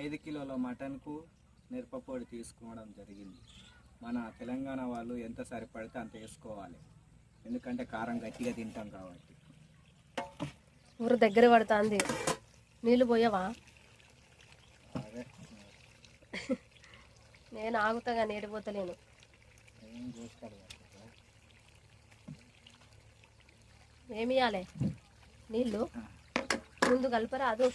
5 కిలోల మటన్కు మిరపపొడి తీసుకోవడం జరిగింది. మన తెలంగాణ వాళ్ళు ఎంత సరిపడితే అంత వేసుకోవాలి, ఎందుకంటే కారం గట్టిగా తింటాం కాబట్టి. ఊరు దగ్గర పడుతుంది, నీళ్ళు పోయవా? అదే నేను ఆగుతాగా, నేడిపోతలేను. ఏమి ఇవ్వాలి నీళ్ళు? ముందు కలపరాదు.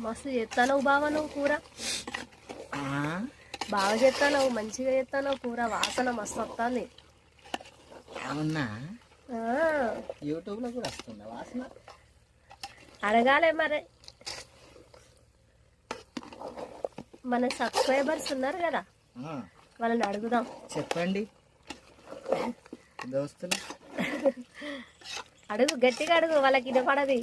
మస్తు చేస్తాను బావా నువ్వు కూర, బాగా చేస్తాను, మంచిగా చేస్తాను కూర. వాసన మస్తు వస్తుంది. అవునా? యూట్యూబ్లో కూడా వస్తుందా వాసన? అడగాలే మరి, మన సబ్స్క్రైబర్స్ ఉన్నారు కదా, వాళ్ళని అడుగుదాం. చెప్పండి దోస్తులు, అడుగు, గట్టిగా అడుగు, వాళ్ళకి వినపడది.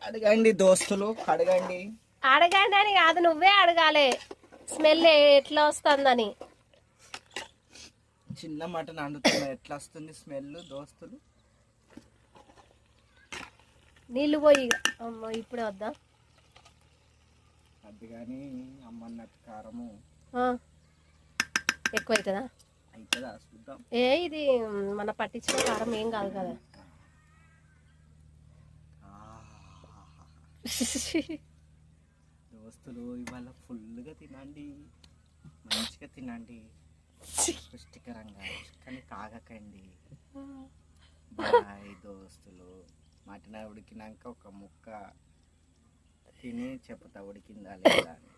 అడగండి దోస్తులు, అడగండి. అడగండి అని కాదు, నువ్వే అడగాలి స్మెల్ ఎట్లా వస్తుందని. చిన్న మటన్ వండుతున్నా, ఎట్లా వస్తుంది స్మెల్ దోస్తులు? నీళ్ళు పోయి. అమ్మ ఇప్పుడే వద్దా? అది కానీ అమ్మన్నట్టు కారము ఎక్కువ అవుతుందా? అవుతుందా చూద్దాం. ఇది మన పట్టించిన కారం ఏం కాదు కదా. దోస్తులు ఇవాళ ఫుల్గా తినండి, మంచిగా తినండి, పుష్టికరంగా, కానీ తాగకండి. బాయ్ దోస్తులు. మటన్ ఉడికినాక ఒక ముక్క తిని చెప్తా ఉడికిందా లేదా అని.